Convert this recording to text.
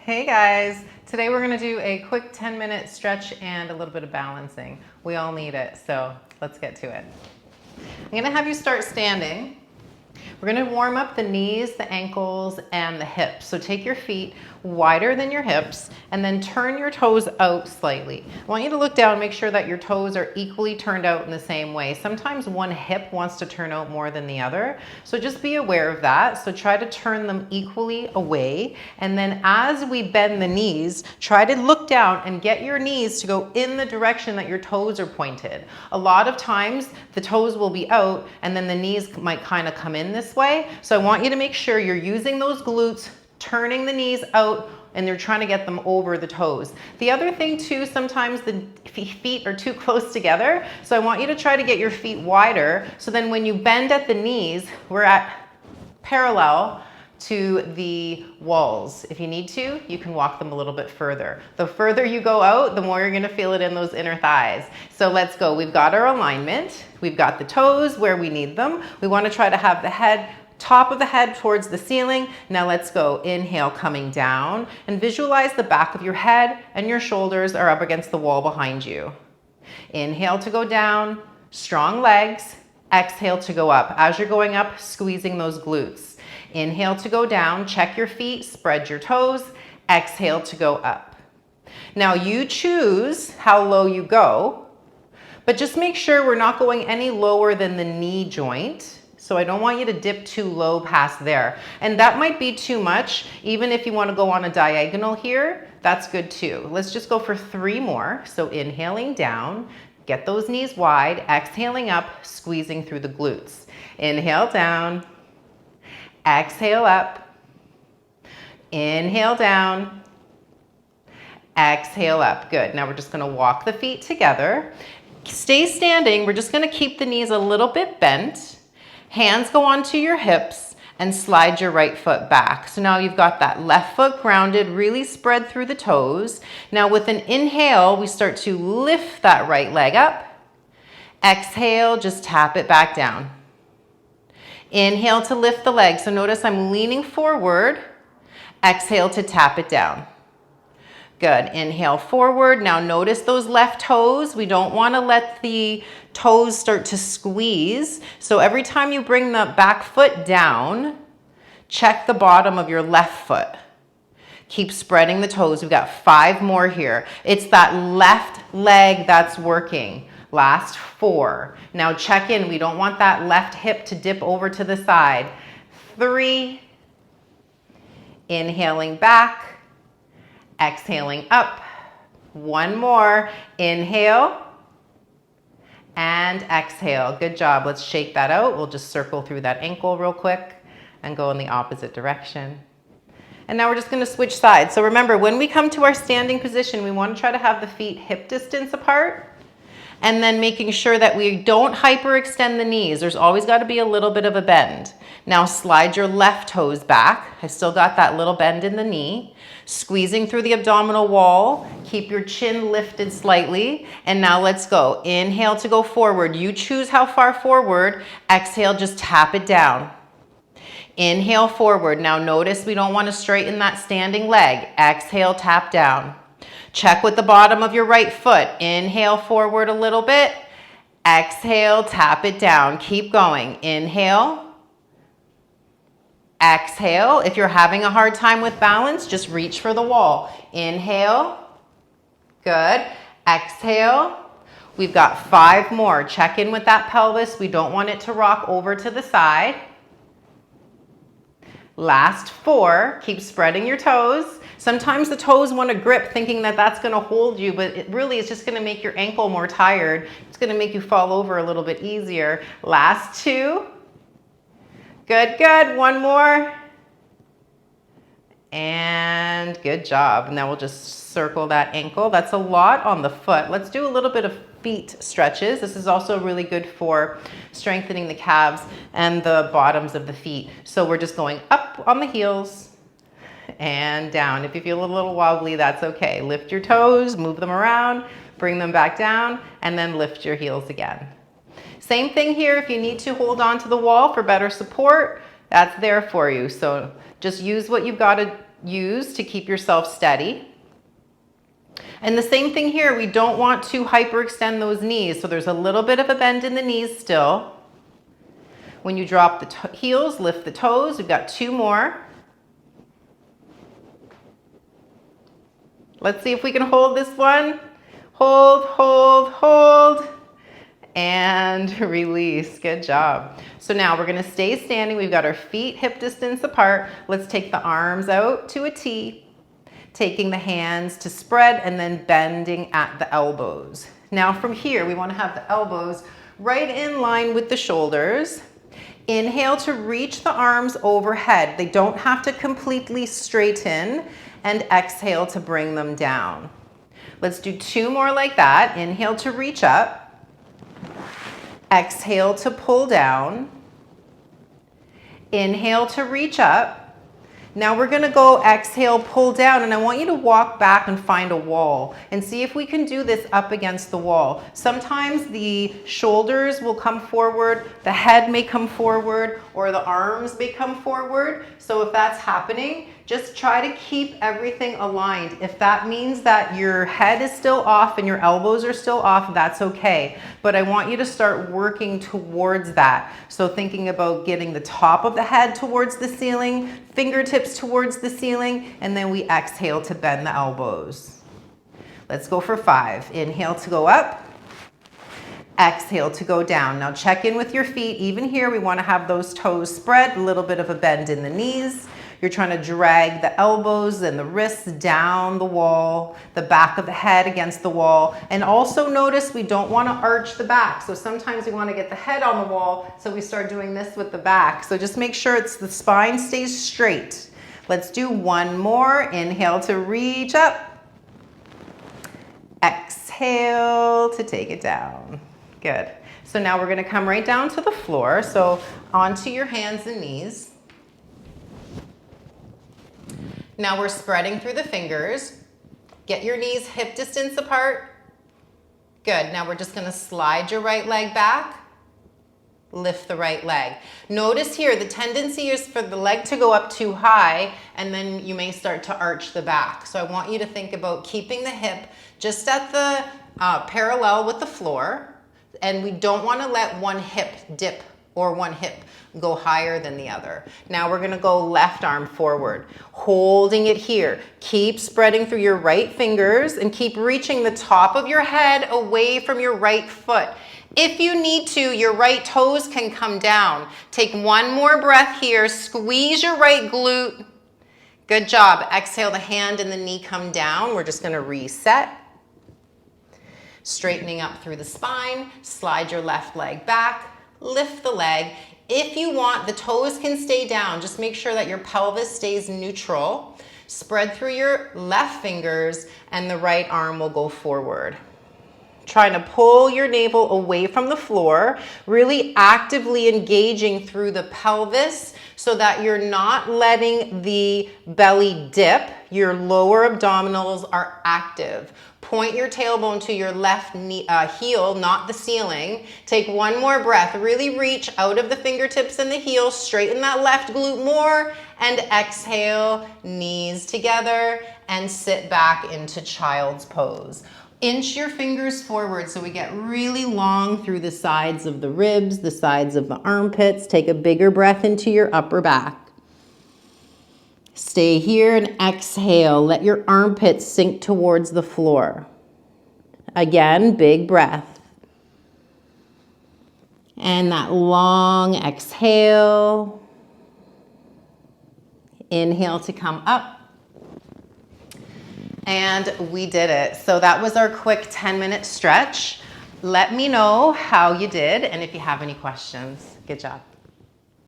Hey guys, today we're going to do a quick 10-minute stretch and a little bit of balancing. We all need it, so let's get to it. I'm going to have you start standing. We're going to warm up the knees, the ankles, and the hips. So take your feet wider than your hips and then turn your toes out slightly. I want you to look down and make sure that your toes are equally turned out in the same way. Sometimes one hip wants to turn out more than the other. So just be aware of that. So try to turn them equally away. And then as we bend the knees, try to look down and get your knees to go in the direction that your toes are pointed. A lot of times the toes will be out and then the knees might kind of come in this way. So I want you to make sure you're using those glutes, turning the knees out, and you're trying to get them over the toes. The other thing too, sometimes the feet are too close together. So I want you to try to get your feet wider. So then when you bend at the knees, we're at parallel to the walls. If you need to, you can walk them a little bit further. The further you go out, the more you're gonna feel it in those inner thighs. So let's go. We've got our alignment. We've got the toes where we need them. We wanna try to have the head, top of the head towards the ceiling. Now let's go. Inhale, coming down, and visualize the back of your head and your shoulders are up against the wall behind you. Inhale to go down, strong legs. Exhale to go up. As you're going up, squeezing those glutes. Inhale to go down, check your feet, spread your toes. Exhale to go up. Now you choose how low you go, but just make sure we're not going any lower than the knee joint. So I don't want you to dip too low past there. And that might be too much. Even if you want to go on a diagonal here, that's good too. Let's just go for 3 more. So inhaling down, get those knees wide, exhaling up, squeezing through the glutes. Inhale down, exhale up, inhale down, exhale up. Good. Now we're just going to walk the feet together. Stay standing. We're just going to keep the knees a little bit bent. Hands go onto your hips and slide your right foot back. So now you've got that left foot grounded, really spread through the toes. Now with an inhale, we start to lift that right leg up. Exhale, just tap it back down. Inhale to lift the leg. So notice I'm leaning forward. Exhale to tap it down. Good. Inhale forward. Now notice those left toes. We don't want to let the toes start to squeeze. So every time you bring the back foot down, check the bottom of your left foot. Keep spreading the toes. We've got 5 more here. It's that left leg that's working. Last 4. Now check in. We don't want that left hip to dip over to the side. 3. Inhaling back. Exhaling up. 1 more. Inhale. And exhale. Good job. Let's shake that out. We'll just circle through that ankle real quick and go in the opposite direction. And now we're just going to switch sides. So remember, when we come to our standing position, we want to try to have the feet hip distance apart. And then making sure that we don't hyperextend the knees. There's always got to be a little bit of a bend. Now slide your left toes back. I still got that little bend in the knee. Squeezing through the abdominal wall. Keep your chin lifted slightly. And now let's go. Inhale to go forward. You choose how far forward. Exhale, just tap it down. Inhale forward. Now notice we don't want to straighten that standing leg. Exhale, tap down. Check with the bottom of your right foot. Inhale forward a little bit. Exhale, tap it down. Keep going. Inhale. Exhale. If you're having a hard time with balance, just reach for the wall. Inhale. Good. Exhale. We've got 5 more. Check in with that pelvis. We don't want it to rock over to the side. Last 4. Keep spreading your toes. Sometimes the toes want to grip thinking that that's going to hold you, but it really is just going to make your ankle more tired. It's going to make you fall over a little bit easier. Last 2. Good, good. 1 more. And good job. Now we'll just circle that ankle. That's a lot on the foot. Let's do a little bit of feet stretches. This is also really good for strengthening the calves and the bottoms of the feet. So we're just going up on the heels and down. If you feel a little wobbly, that's okay. Lift your toes, move them around, bring them back down, and then lift your heels again. Same thing here. If you need to hold on to the wall for better support, that's there for you. So just use what you've got use to keep yourself steady. And the same thing here, we don't want to hyperextend those knees. So there's a little bit of a bend in the knees still. When you drop the heels, lift the toes. We've got 2 more. Let's see if we can hold this one. Hold, hold, hold. And release. Good job. So now we're going to stay standing. We've got our feet hip distance apart. Let's take the arms out to a T, taking the hands to spread and then bending at the elbows. Now from here, we want to have the elbows right in line with the shoulders. Inhale to reach the arms overhead. They don't have to completely straighten, and exhale to bring them down. Let's do 2 more like that. Inhale to reach up. Exhale to pull down. Inhale to reach up. Now we're going to go exhale, pull down, and I want you to walk back and find a wall and see if we can do this up against the wall. Sometimes the shoulders will come forward, the head may come forward, or the arms may come forward. So if that's happening, just try to keep everything aligned. If that means that your head is still off and your elbows are still off, that's okay. But I want you to start working towards that. So thinking about getting the top of the head towards the ceiling, fingertips towards the ceiling, and then we exhale to bend the elbows. Let's go for 5. Inhale to go up. Exhale to go down. Now check in with your feet. Even here, we want to have those toes spread, a little bit of a bend in the knees. You're trying to drag the elbows and the wrists down the wall, the back of the head against the wall. And also notice we don't want to arch the back. So sometimes we want to get the head on the wall, so we start doing this with the back. So just make sure the spine stays straight. Let's do 1 more. Inhale to reach up. Exhale to take it down. Good. So now we're going to come right down to the floor. So onto your hands and knees. Now we're spreading through the fingers. Get your knees hip distance apart. Good. Now we're just going to slide your right leg back. Lift the right leg. Notice here the tendency is for the leg to go up too high, and then you may start to arch the back. So I want you to think about keeping the hip just at the parallel with the floor, and we don't want to let one hip dip or one hip go higher than the other. Now we're going to go left arm forward, holding it here. Keep spreading through your right fingers and keep reaching the top of your head away from your right foot. If you need to, your right toes can come down. Take 1 more breath here. Squeeze your right glute. Good job. Exhale, the hand and the knee come down. We're just going to reset. Straightening up through the spine. Slide your left leg back. Lift the leg. If you want, the toes can stay down. Just make sure that your pelvis stays neutral. Spread through your left fingers and the right arm will go forward. Trying to pull your navel away from the floor, really actively engaging through the pelvis so that you're not letting the belly dip. Your lower abdominals are active. Point your tailbone to your left knee, heel, not the ceiling. Take 1 more breath. Really reach out of the fingertips and the heel. Straighten that left glute more. And exhale, knees together. And sit back into child's pose. Inch your fingers forward so we get really long through the sides of the ribs, the sides of the armpits. Take a bigger breath into your upper back. Stay here and exhale. Let your armpits sink towards the floor. Again, big breath. And that long exhale. Inhale to come up. And we did it. So that was our quick 10-minute stretch. Let me know how you did and if you have any questions. Good job.